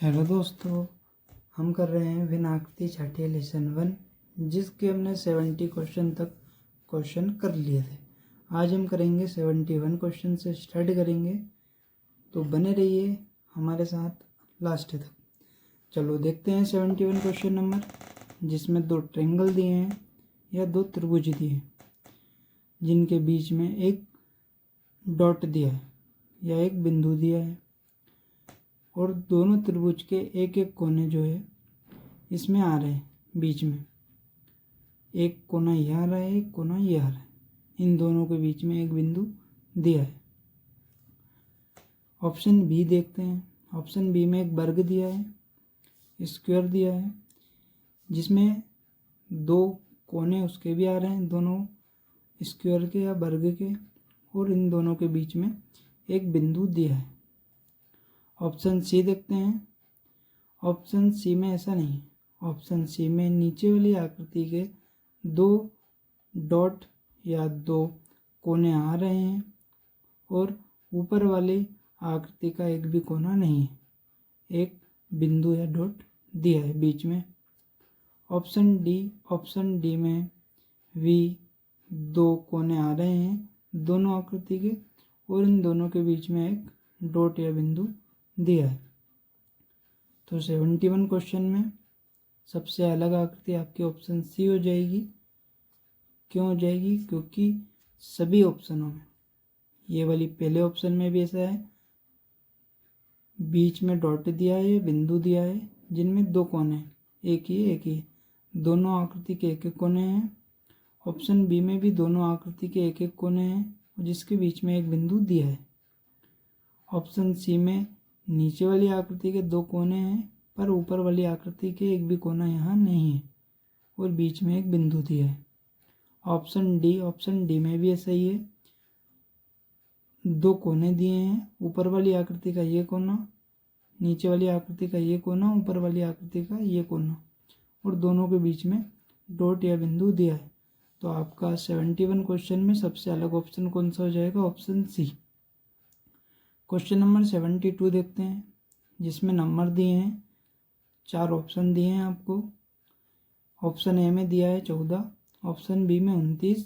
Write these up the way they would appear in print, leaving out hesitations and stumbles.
Hello दोस्तों, हम कर रहे हैं विनाकृति छठे लेसन 1, जिसके हमने 70 क्वेश्चन तक क्वेश्चन कर लिए थे। आज हम करेंगे 71 क्वेश्चन से स्टार्ट करेंगे, तो बने रहिए हमारे साथ लास्ट तक। चलो देखते हैं 71 क्वेश्चन नंबर, जिसमें 2 ट्रायंगल दिए हैं या 2 त्रिभुज दिए हैं, जिनके बीच में एक डॉट दिया है या एक बिंदु दिया है, और दोनों त्रिभुज के एक एक कोने जो है इसमें आ रहे हैं। बीच में एक कोना यह आ रहा है, एक कोना यह आ रहा है। इन दोनों के बीच में एक बिंदु दिया है। ऑप्शन बी देखते हैं। ऑप्शन बी में एक वर्ग दिया है, स्क्वायर दिया है, जिसमें 2 कोने उसके भी आ रहे हैं, दोनों स्क्वायर के या वर्ग के, और इन दोनों के बीच में एक बिंदु दिया है। ऑप्शन सी देखते हैं। ऑप्शन सी में ऐसा नहीं है। ऑप्शन सी में नीचे वाली आकृति के 2 डॉट या 2 कोने आ रहे हैं, और ऊपर वाली आकृति का एक भी कोना नहीं है, एक बिंदु या डॉट दिया है बीच में। ऑप्शन डी में भी 2 कोने आ रहे हैं दोनों आकृति के, और इन दोनों के बीच में एक डॉट या बिंदु दिया है। तो 71 क्वेश्चन में सबसे अलग आकृति आपकी ऑप्शन सी हो जाएगी। क्यों हो जाएगी? क्योंकि सभी ऑप्शनों में, ये वाली पहले ऑप्शन में भी ऐसा है, बीच में डॉट दिया है, बिंदु दिया है, जिनमें 2 कोने हैं, एक ही दोनों आकृति के एक एक कोने हैं। ऑप्शन बी में भी दोनों आकृति के एक एक कोने हैं, जिसके बीच में एक बिंदु दिया है। ऑप्शन सी में नीचे वाली आकृति के 2 कोने हैं, पर ऊपर वाली आकृति के एक भी कोना यहाँ नहीं है, और बीच में एक बिंदु दिया है। ऑप्शन डी में भी ऐसा ही है, 2 कोने दिए हैं, ऊपर वाली आकृति का ये कोना, नीचे वाली आकृति का ये कोना, ऊपर वाली आकृति का ये कोना, और दोनों के बीच में डॉट या बिंदु दिया है। तो आपका 71 क्वेश्चन में सबसे अलग ऑप्शन कौन सा हो जाएगा? Option C. क्वेश्चन नंबर 72 देखते हैं, जिसमें नंबर दिए हैं, 4 ऑप्शन दिए हैं आपको। ऑप्शन ए में दिया है 14, ऑप्शन बी में 29,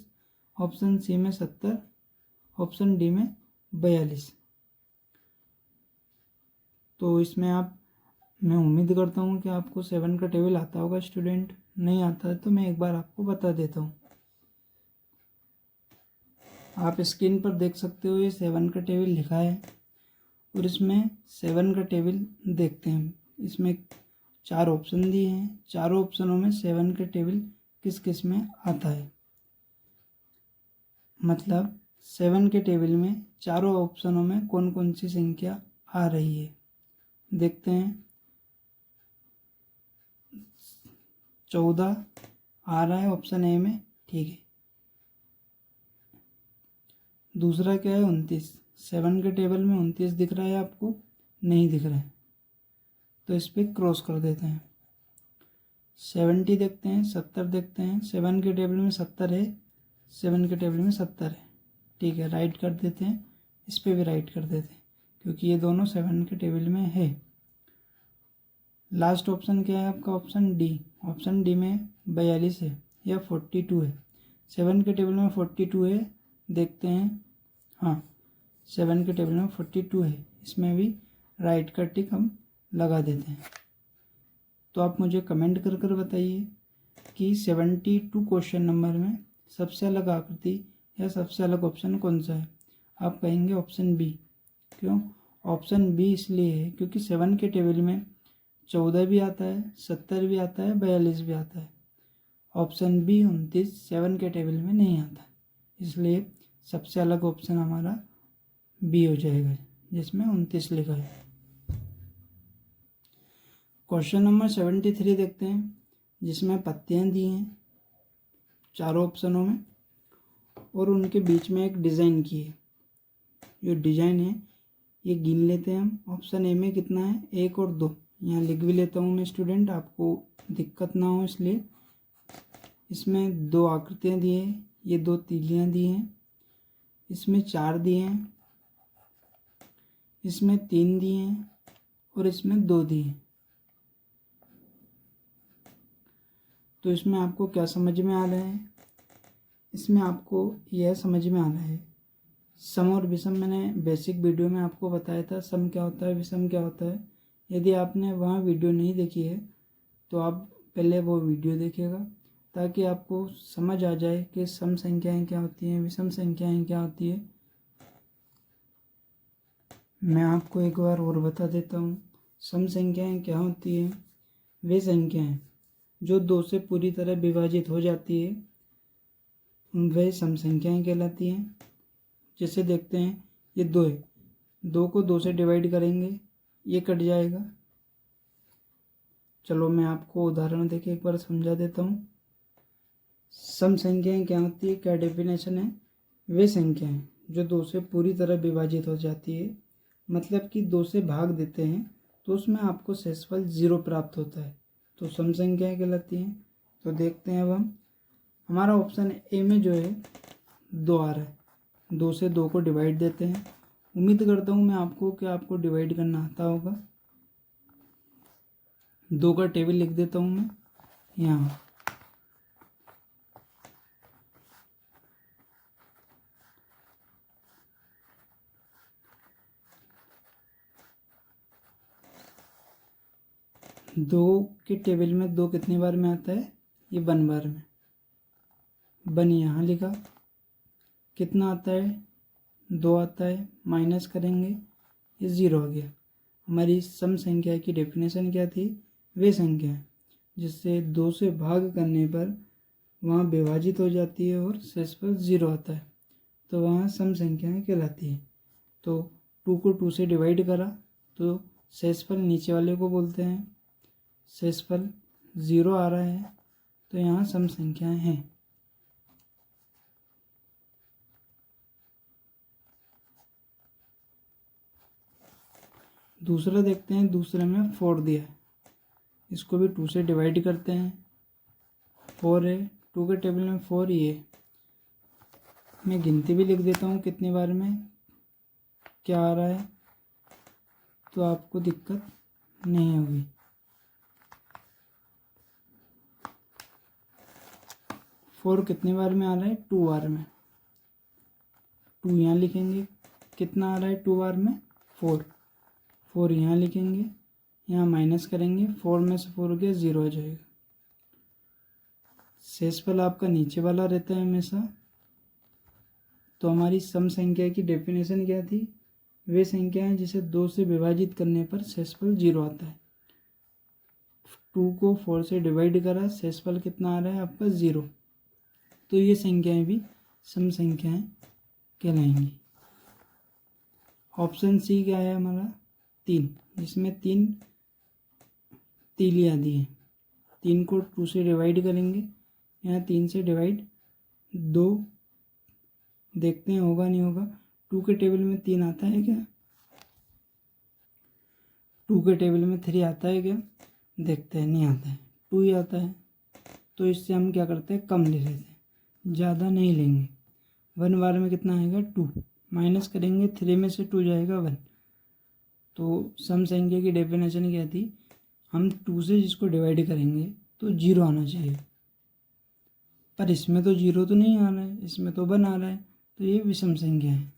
ऑप्शन सी में 70, ऑप्शन डी में 42। तो इसमें मैं उम्मीद करता हूँ कि आपको 7 का टेबल आता होगा। स्टूडेंट नहीं आता है तो मैं एक बार आपको बता देता हूँ। आप स्क्रीन पर देख सकते हो, ये 7 का टेबल लिखा है, और इसमें 7 का टेबल देखते हैं। इसमें 4 ऑप्शन दिए हैं, चारों ऑप्शनों में 7 का टेबल किस किस में आता है। मतलब 7 के टेबल में चारों ऑप्शनों में कौन कौन सी संख्या आ रही है, देखते हैं। 14 आ रहा है ऑप्शन ए में, ठीक है। दूसरा क्या है? 29। 7 के टेबल में 29 दिख रहा है आपको? नहीं दिख रहा है, तो इस पर क्रॉस कर देते हैं। 70 देखते हैं, 70 देखते हैं। 7 के टेबल में 70 है, 7 के टेबल में 70 है, ठीक है, राइट कर देते हैं। इस पर भी राइट कर देते हैं, क्योंकि ये दोनों 7 के टेबल में है। लास्ट ऑप्शन क्या है आपका? Option D. ऑप्शन डी में 42 है या 42 है। 7 के टेबल में 42 है, देखते हैं। हाँ, 7 के टेबल में 42 है, इसमें भी राइट का टिक हम लगा देते हैं। तो आप मुझे कमेंट कर कर बताइए कि 72 क्वेश्चन नंबर में सबसे अलग आकृति या सबसे अलग ऑप्शन कौन सा है? आप कहेंगे ऑप्शन बी। क्यों ऑप्शन बी? इसलिए है क्योंकि 7 के टेबल में 14 भी आता है, 70 भी आता है, 42 भी आता है। ऑप्शन बी 29 7 के टेबल में नहीं आता, इसलिए सबसे अलग ऑप्शन हमारा बी हो जाएगा, जिसमें 29 लिखा है। क्वेश्चन नंबर 73 देखते हैं, जिसमें पत्तियां दी हैं चारों ऑप्शनों में, और उनके बीच में एक डिज़ाइन की है। जो डिज़ाइन है ये गिन लेते हैं हम। ऑप्शन ए में कितना है? 1 और 2। यहाँ लिख भी लेता हूँ मैं स्टूडेंट, आपको दिक्कत ना हो इसलिए। इसमें 2 आकृतियाँ दी हैं, ये 2 तीलियाँ दी हैं, इसमें 4 दिए हैं, इसमें 3 दिए हैं, और इसमें 2 दिए हैं। तो इसमें आपको क्या समझ में आ रहा है? इसमें आपको यह समझ में आ रहा है, सम और विषम मैंने बेसिक वीडियो में आपको बताया था, सम क्या होता है, विषम क्या होता है। यदि आपने वहाँ वीडियो नहीं देखी है तो आप पहले वो वीडियो देखिएगा, ताकि आपको समझ आ जाए कि सम संख्याएं क्या होती हैं, विषम संख्याएं क्या होती है। मैं आपको एक बार और बता देता हूँ, सम संख्याएं क्या होती हैं। वे संख्याएं जो दो से पूरी तरह विभाजित हो जाती है वे सम संख्याएं कहलाती हैं। जैसे देखते हैं, ये 2 है, 2 को 2 से डिवाइड करेंगे, ये कट जाएगा। चलो मैं आपको उदाहरण देके एक बार समझा देता हूँ। सम संख्याएं क्या होती है, क्या डेफिनेशन है? वे संख्याएं जो 2 से पूरी तरह विभाजित हो जाती है, मतलब कि 2 से भाग देते हैं तो उसमें आपको शेषफल 0 प्राप्त होता है, तो सम संख्याएं कहलाती हैं। तो देखते हैं, अब हम हमारा ऑप्शन ए में जो है 2 आ रहा है, 2 से 2 को डिवाइड देते हैं। उम्मीद करता हूँ मैं आपको कि आपको डिवाइड करना आता होगा। 2 का टेबल लिख देता हूँ मैं यहाँ। दो के टेबल में 2 कितनी बार में आता है? ये 1 बार में। 1 यहाँ लिखा, कितना आता है? 2 आता है, माइनस करेंगे, ये 0 हो गया। हमारी सम संख्या की डेफिनेशन क्या थी? वे संख्या जिससे 2 से भाग करने पर वहाँ विभाजित हो जाती है और शेषफल 0 आता है, तो वहाँ सम संख्याएं कहलाती है। तो 2 को 2 से डिवाइड करा तो शेषफल नीचे वाले को बोलते हैं, शेषफल 0 आ रहा है, तो यहाँ सम संख्याएं हैं। दूसरा देखते हैं, दूसरे में 4 दिया है, इसको भी 2 से डिवाइड करते हैं। 4 है, 2 के टेबल में 4 ही है। मैं गिनती भी लिख देता हूँ कितनी बार में क्या आ रहा है, तो आपको दिक्कत नहीं होगी। 4 कितनी बार में आ रहा है? 2 बार में। 2 यहाँ लिखेंगे, कितना आ रहा है 2 बार में? 4। 4 यहाँ लिखेंगे, यहाँ माइनस करेंगे, 4 में से 4 गया 0 हो जाएगा। शेषफल आपका नीचे वाला रहता है हमेशा। तो हमारी सम संख्या की डेफिनेशन क्या थी? वे संख्या हैं जिसे 2 से विभाजित करने पर शेषफल 0 आता है। 2 को 4 से डिवाइड करा, शेषफल कितना आ रहा है आपका? 0। तो ये संख्याएं भी सम संख्याएं कहलाएंगी। ऑप्शन सी क्या है हमारा? 3, जिसमें 3 तीलियाँ दी हैं। 3 को 2 से डिवाइड करेंगे, यहाँ 3 से डिवाइड 2, देखते हैं होगा नहीं होगा। 2 के टेबल में 3 आता है क्या? 2 के टेबल में 3 आता है क्या? देखते हैं, नहीं आता है, 2 ही आता है। तो इससे हम क्या करते हैं? कम ले लेते हैं, ज़्यादा नहीं लेंगे। 1 बार में कितना आएगा? 2, माइनस करेंगे, 3 में से 2 जाएगा 1। तो सम संख्या की डेफिनेशन क्या थी? हम 2 से जिसको डिवाइड करेंगे तो 0 आना चाहिए, पर इसमें तो 0 तो नहीं आ रहा है, इसमें तो 1 आ रहा है, तो ये विषम संख्या है।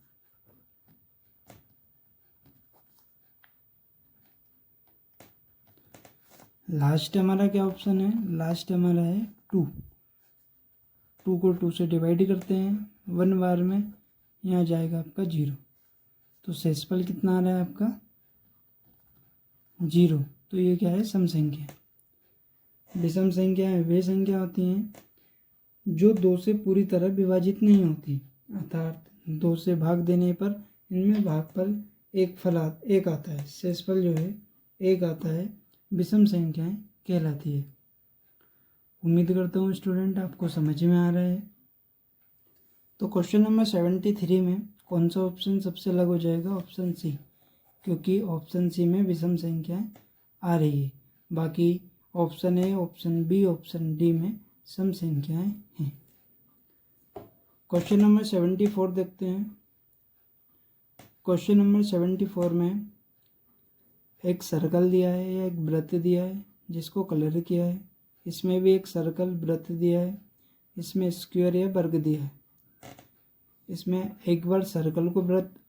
लास्ट हमारा क्या ऑप्शन है? लास्ट हमारा है 2। 2 को 2 से डिवाइड करते हैं 1 बार में, यहाँ जाएगा आपका 0। तो शेषफल कितना आ रहा है आपका? 0। तो ये क्या है? सम संख्या। विषम संख्याएं वे संख्या होती हैं जो 2 से पूरी तरह विभाजित नहीं होती, अर्थात 2 से भाग देने पर इनमें भागफल एक आता है, शेषफल जो है 1 आता है। विषम संख्याएं कहलाती है। उम्मीद करता हूँ स्टूडेंट आपको समझ में आ रहा है। तो क्वेश्चन नंबर 73 में कौन सा ऑप्शन सबसे अलग हो जाएगा? ऑप्शन सी, क्योंकि ऑप्शन सी में विषम संख्याएं आ रही है। बाकी option A, option B, option D में सम संख्याएं हैं। क्वेश्चन नंबर 74 देखते हैं। क्वेश्चन नंबर 74 में एक सर्कल दिया है या एक वृत्त दिया है जिसको कलर किया है। इसमें भी एक सर्कल वृत्त दिया है, इसमें स्क्वायर या वर्ग दिया है। इसमें एक बार सर्कल को वृत्त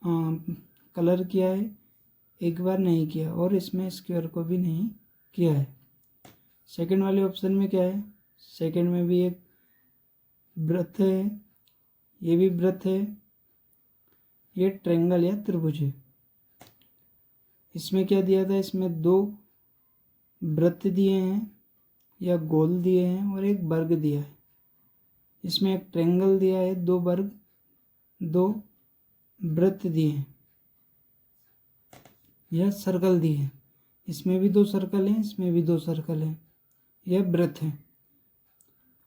कलर किया है, एक बार नहीं किया, और इसमें स्क्वायर को भी नहीं किया है। सेकंड वाले ऑप्शन में क्या है, सेकंड में भी एक वृत्त है, ये भी वृत्त है, ये ट्रायंगल या त्रिभुज है। इसमें क्या दिया था, इसमें 2 वृत्त दिए हैं या गोल दिए हैं और एक वर्ग दिया है। इसमें एक ट्रायंगल दिया है, 2 वर्ग, 2 वृत्त दिए हैं या सर्कल दिए हैं। इसमें भी 2 सर्कल हैं, इसमें भी 2 सर्कल हैं, यह वृत्त है,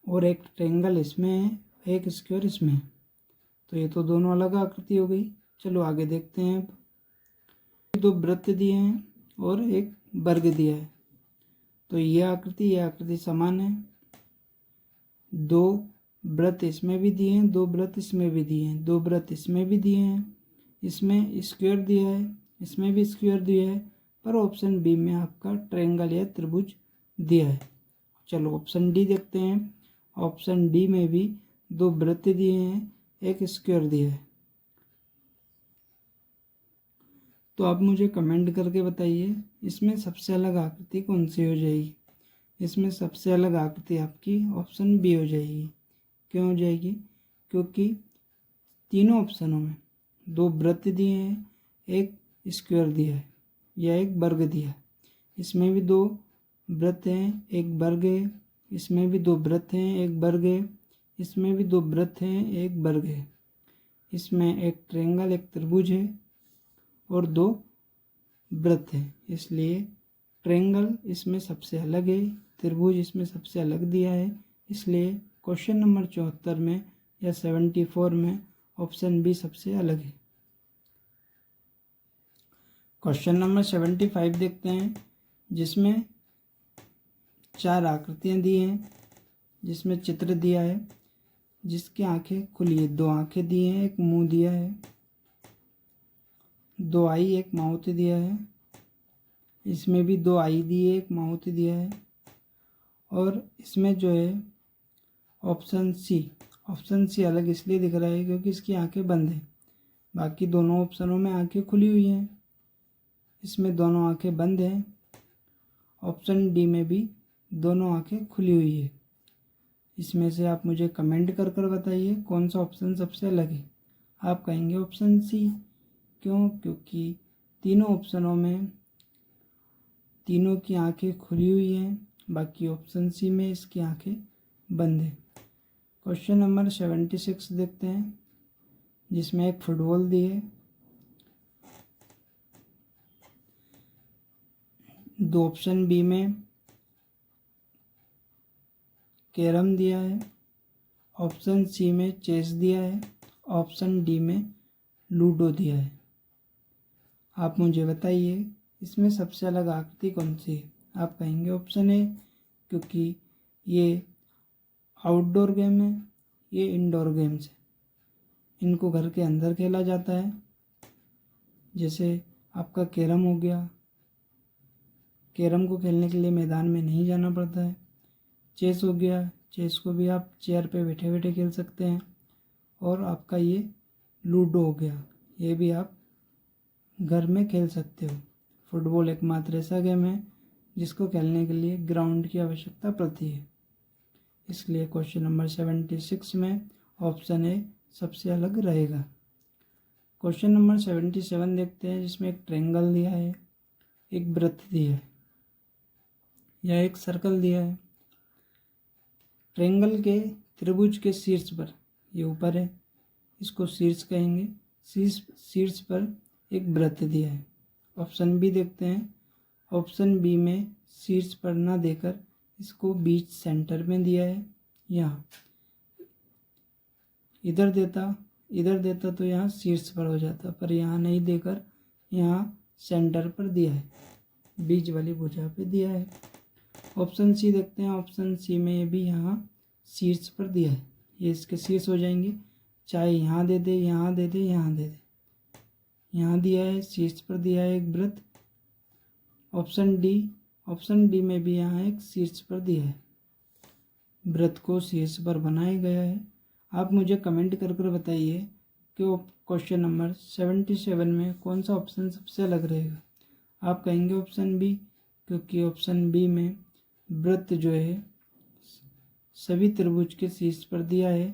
और एक ट्रायंगल इसमें है, एक स्क्वायर इसमें है। तो ये तो दोनों अलग आकृति हो गई। चलो आगे देखते हैं। 2 वृत्त दिए हैं और एक वर्ग दिया है, तो ये आकृति समान है। 2 वृत्त इसमें भी दिए हैं, 2 वृत्त इसमें भी दिए हैं, 2 वृत्त इसमें भी दिए हैं, इसमें स्क्वायर दिया है, इसमें भी स्क्वायर दिया है, पर ऑप्शन बी में आपका ट्रायंगल या त्रिभुज दिया है। चलो ऑप्शन डी देखते हैं। ऑप्शन डी में भी 2 वृत्त दिए हैं, एक स्क्वायर दिया है। तो आप मुझे कमेंट करके बताइए इसमें सबसे अलग आकृति कौन सी हो जाएगी। इसमें सबसे अलग आकृति आपकी ऑप्शन बी हो जाएगी। क्यों हो जाएगी? क्योंकि तीनों ऑप्शनों में 2 वृत्त दिए हैं, एक स्क्वायर दिया है या एक वर्ग दिया है। इसमें भी 2 वृत्त हैं, एक वर्ग है, इसमें भी 2 वृत्त हैं, एक वर्ग है, इसमें भी 2 वृत्त हैं, एक वर्ग है। इसमें एक ट्रायंगल, एक त्रिभुज है और 2 वृत्त हैं, इसलिए ट्रायंगल इसमें सबसे अलग है, त्रिभुज इसमें सबसे अलग दिया है। इसलिए क्वेश्चन नंबर 74 में या 74 में ऑप्शन बी सबसे अलग है। क्वेश्चन नंबर 75 देखते हैं, जिसमें 4 आकृतियाँ दी हैं, जिसमें चित्र दिया है, जिसकी आंखें खुली है, 2 आंखें दी हैं, एक मुंह दिया है, 2 आई, एक माउथ दिया है। इसमें भी 2 आई दी है, एक माउथ दिया है। और इसमें जो है ऑप्शन सी अलग इसलिए दिख रहा है क्योंकि इसकी आंखें बंद हैं। बाकी दोनों ऑप्शनों में आंखें खुली हुई हैं, इसमें दोनों आंखें बंद हैं। ऑप्शन डी में भी दोनों आंखें खुली हुई है। इसमें से आप मुझे कमेंट कर कर बताइए कौन सा ऑप्शन सबसे अलग है। आप कहेंगे ऑप्शन सी। क्यों? क्योंकि तीनों ऑप्शनों में तीनों की आंखें खुली हुई हैं, बाकी ऑप्शन सी में इसकी आंखें बंद है। क्वेश्चन नंबर 76 देखते हैं, जिसमें एक फुटबॉल दी है, 2 ऑप्शन बी में कैरम दिया है, ऑप्शन सी में चेस दिया है, ऑप्शन डी में लूडो दिया है। आप मुझे बताइए इसमें सबसे अलग आकृति कौन सी है। आप कहेंगे ऑप्शन ए, क्योंकि ये आउटडोर गेम है, ये इंडोर गेम्स है, इनको घर के अंदर खेला जाता है। जैसे आपका कैरम हो गया, कैरम को खेलने के लिए मैदान में नहीं जाना पड़ता है। चेस हो गया, चेस को भी आप चेयर पे बैठे बैठे खेल सकते हैं। और आपका ये लूडो हो गया, ये भी आप घर में खेल सकते हो। फुटबॉल एकमात्र ऐसा गेम है जिसको खेलने के लिए ग्राउंड की आवश्यकता पड़ती है। इसलिए क्वेश्चन नंबर 76 में ऑप्शन ए सबसे अलग रहेगा। क्वेश्चन नंबर 77 देखते हैं, जिसमें एक ट्रायंगल दिया है, एक वृत्त दिया है या एक सर्कल दिया है। ट्रायंगल के त्रिभुज के शीर्ष पर, ये ऊपर है, इसको शीर्ष कहेंगे, शीर्ष पर एक वृत्त दिया है। ऑप्शन बी देखते हैं। ऑप्शन बी में शीर्ष पर ना देकर इसको बीच सेंटर में दिया है। यहाँ इधर देता तो यहाँ शीर्ष पर हो जाता, पर यहाँ नहीं देकर यहाँ सेंटर पर दिया है, बीच वाली भुजा पे दिया है। ऑप्शन सी देखते हैं। ऑप्शन सी में भी यहाँ शीर्ष पर दिया है, ये इसके शीर्ष हो जाएंगे। चाहे यहाँ दे दे, यहाँ दे दे, यहाँ दे दे, यहाँ दिया है, शीर्ष पर दिया है एक वृत्त। ऑप्शन डी में भी यहाँ एक शीर्ष पर दिया है। वृत्त को शीर्ष पर बनाया गया है। आप मुझे कमेंट कर कर बताइए कि क्वेश्चन नंबर 77 में कौन सा ऑप्शन सबसे अलग रहेगा। आप कहेंगे ऑप्शन बी, क्योंकि ऑप्शन बी में वृत्त जो है सभी त्रिभुज के शीर्ष पर दिया है।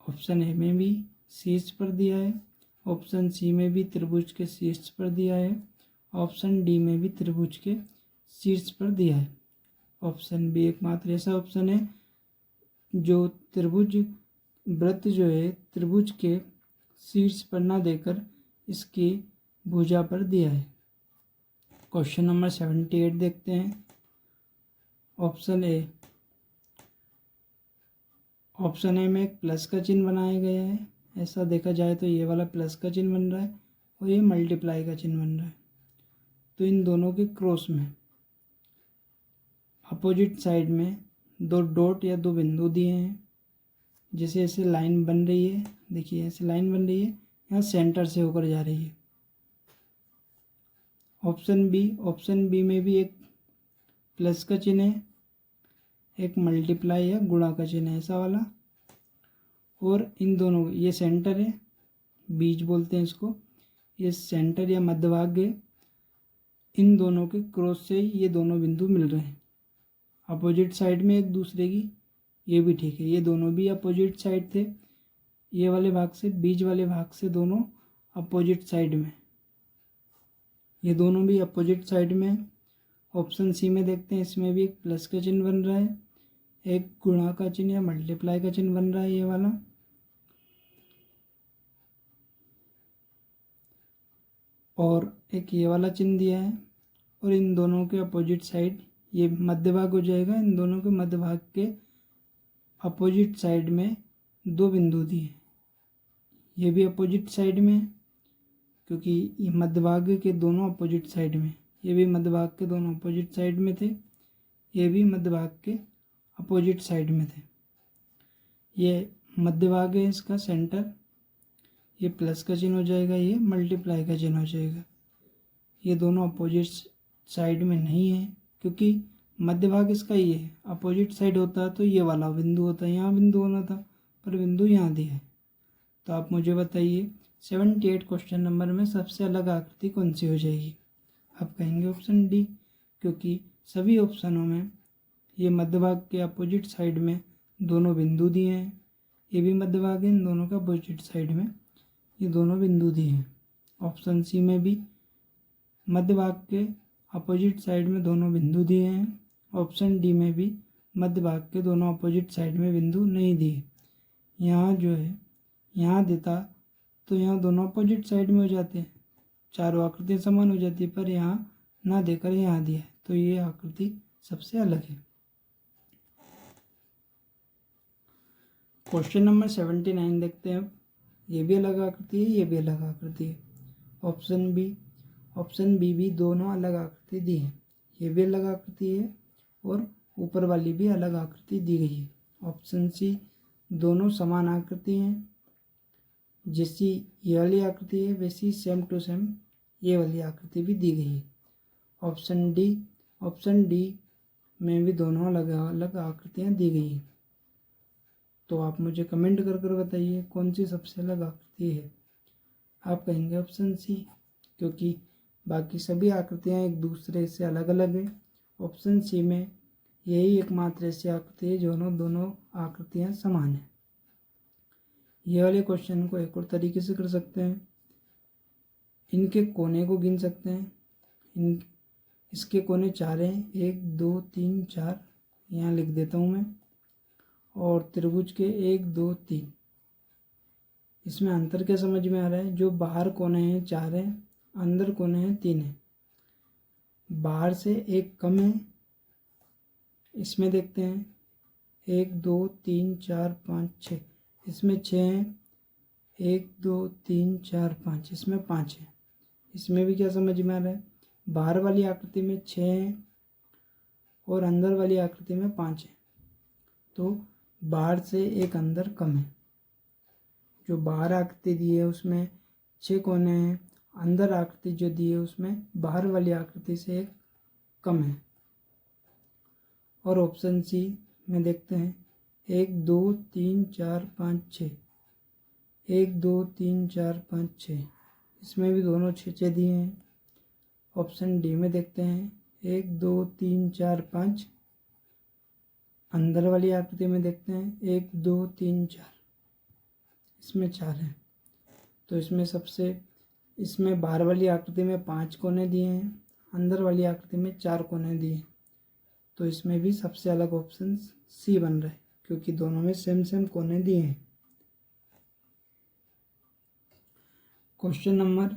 ऑप्शन ए में भी शीर्ष पर दिया है, ऑप्शन सी में भी त्रिभुज के शीर्ष पर दिया है, ऑप्शन डी में भी त्रिभुज के शीर्ष पर दिया है। ऑप्शन बी एकमात्र ऐसा ऑप्शन है जो त्रिभुज वृत्त जो है त्रिभुज के शीर्ष पर ना देकर इसकी भुजा पर दिया है। क्वेश्चन नंबर 78 देखते हैं। ऑप्शन ए में एक प्लस का चिन्ह बनाया गया है। ऐसा देखा जाए तो ये वाला प्लस का चिन्ह बन रहा है और ये मल्टीप्लाई का चिन्ह बन रहा है। तो इन दोनों के क्रॉस में अपोजिट साइड में दो डॉट या दो बिंदु दिए हैं। जैसे ऐसे लाइन बन रही है, देखिए ऐसे लाइन बन रही है, यहाँ सेंटर से होकर जा रही है। ऑप्शन बी में भी एक प्लस का चिन्ह है, एक मल्टीप्लाई या गुणा का चिन्ह है ऐसा वाला, और इन दोनों ये सेंटर है, बीज बोलते हैं इसको, ये सेंटर या मध्यभाग है। इन दोनों के क्रॉस से ये दोनों बिंदु मिल रहे हैं अपोजिट साइड में एक दूसरे की। ये भी ठीक है, ये दोनों भी अपोजिट साइड थे, ये वाले भाग से बीच वाले भाग से दोनों अपोजिट साइड में, ये दोनों भी अपोजिट साइड में। ऑप्शन सी में देखते हैं, इसमें भी एक प्लस का चिन्ह बन रहा है, एक गुणा का चिन्ह या मल्टीप्लाई का चिन्ह बन रहा है ये वाला, और एक ये वाला चिन्ह दिया है। और इन दोनों के अपोजिट साइड ये मध्य भाग हो जाएगा। इन दोनों के मध्य भाग के अपोजिट साइड में दो बिंदु दिए, ये भी अपोजिट साइड में, क्योंकि ये मध्य भाग के दोनों अपोजिट साइड में, ये भी मध्य भाग के दोनों अपोजिट साइड में थे, ये भी मध्य भाग के अपोजिट साइड में थे। ये मध्य भाग है इसका सेंटर, ये प्लस का चिन्ह हो जाएगा, ये मल्टीप्लाई का चिन्ह हो जाएगा। ये दोनों अपोजिट साइड में नहीं है, क्योंकि मध्य भाग इसका ये है। अपोजिट साइड होता तो ये वाला बिंदु होता, यहाँ बिंदु होना था, पर बिंदु यहाँ दिया है। तो आप मुझे बताइए 78 क्वेश्चन नंबर में सबसे अलग आकृति कौन सी हो जाएगी। आप कहेंगे ऑप्शन डी, क्योंकि सभी ऑप्शनों में ये मध्य भाग के अपोजिट साइड में दोनों बिंदु दिए हैं, ये भी मध्य भाग है, इन दोनों का अपोजिट साइड में ये दोनों बिंदु दिए हैं। ऑप्शन सी में भी मध्य भाग के अपोजिट साइड में दोनों बिंदु दिए हैं। ऑप्शन डी में भी मध्य भाग के दोनों अपोजिट साइड में बिंदु नहीं दिए। यहाँ जो है यहाँ देता तो यहाँ दोनों अपोजिट साइड में हो जाते हैं, चारों आकृतियाँ समान हो जाती है, पर यहाँ ना देकर यहाँ दिया है, तो ये आकृति सबसे अलग है। क्वेश्चन नंबर 79 देखते हैं। ये भी अलग आकृति है, ये भी अलग आकृति है। ऑप्शन बी भी दोनों अलग आकृति दी है, ये भी अलग आकृति है और ऊपर वाली भी अलग आकृति दी गई है। ऑप्शन सी दोनों समान आकृति हैं, जैसी ये वाली आकृति है वैसी सेम टू सेम ये वाली आकृति भी दी गई है। ऑप्शन डी में भी दोनों अलग अलग आकृतियाँ दी गई हैं। तो आप मुझे कमेंट कर कर बताइए कौन सी सबसे अलग आकृति है। आप कहेंगे ऑप्शन सी, क्योंकि बाकी सभी आकृतियाँ एक दूसरे से अलग अलग है। ऑप्शन सी में यही एकमात्र ऐसी आकृति है दोनों आकृतियाँ समान हैं। ये वाले क्वेश्चन को एक और तरीके से कर सकते हैं, इनके कोने को गिन सकते हैं। इसके कोने 4 हैं, 1 2 3 4, यहाँ लिख देता हूँ मैं। और त्रिभुज के 1 2 3, इसमें अंतर क्या समझ में आ रहा है, जो बाहर कोने हैं 4 हैं, अंदर कोने हैं 3 हैं। बाहर से एक कम है, इसमें देखते हैं 1 2 3 4 5 6, इसमें 6 हैं, 1 2 3 4 5, इसमें 5 है। इसमें भी क्या समझ में आ रहा है, बाहर वाली आकृति में 6 हैं और अंदर वाली आकृति में 5 है, तो बाहर से एक अंदर कम है। जो बाहर आकृति दी है उसमें 6 कोने हैं, अंदर आकृति जो दी है उसमें बाहर वाली आकृति से एक कम है। और ऑप्शन सी में देखते हैं 1 2 3 4 5 6, 1 2 3 4 5 6, इसमें भी दोनों 6 दिए हैं। ऑप्शन डी में देखते हैं 1 2 3 4 5, अंदर वाली आकृति में देखते हैं 1 2 3 4, इसमें 4 है। तो इसमें बाहर वाली आकृति में 5 कोने दिए हैं, अंदर वाली आकृति में 4 कोने दिए हैं। तो इसमें भी सबसे अलग ऑप्शन सी बन रहा है, क्योंकि दोनों में सेम सेम कोने दिए हैं। क्वेश्चन नंबर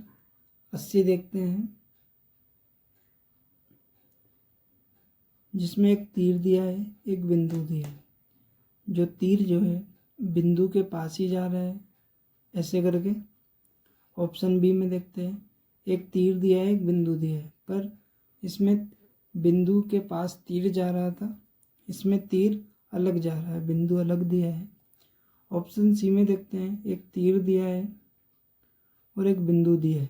80 देखते हैं, जिसमें एक तीर दिया है, एक बिंदु दिया है। जो तीर जो है बिंदु के पास ही जा रहा है, ऐसे करके। ऑप्शन बी में देखते हैं, एक तीर दिया है, एक बिंदु दिया है, पर इसमें बिंदु के पास तीर जा रहा था, इसमें तीर अलग जा रहा है, बिंदु अलग दिया है। ऑप्शन सी में देखते हैं, एक तीर दिया है और एक बिंदु दिया है।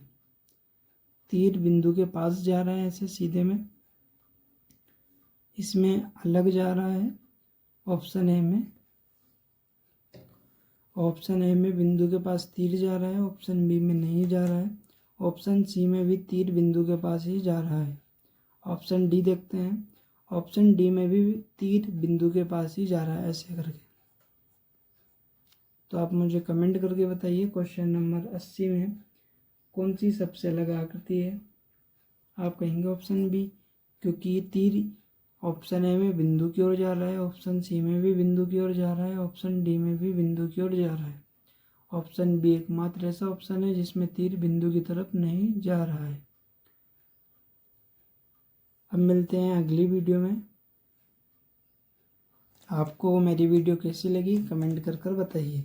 तीर बिंदु के पास जा रहा है ऐसे सीधे में, इसमें अलग जा रहा है। ऑप्शन ए में बिंदु के पास तीर जा रहा है, ऑप्शन बी में नहीं जा रहा है। ऑप्शन सी में भी तीर बिंदु के पास ही जा रहा है। ऑप्शन डी देखते हैं, ऑप्शन डी में भी तीर बिंदु के पास ही जा रहा है, ऐसे करके। तो आप मुझे कमेंट करके बताइए क्वेश्चन नंबर 80 में कौन सी सबसे अलग आकृति है। आप कहेंगे ऑप्शन बी, क्योंकि ये तीर ऑप्शन ए में बिंदु की ओर जा रहा है, ऑप्शन सी में भी बिंदु की ओर जा रहा है, ऑप्शन डी में भी बिंदु की ओर जा रहा है। ऑप्शन बी एकमात्र ऐसा ऑप्शन है जिसमें तीर बिंदु की तरफ नहीं जा रहा है। अब मिलते हैं अगली वीडियो में। आपको मेरी वीडियो कैसी लगी कमेंट कर बताइए।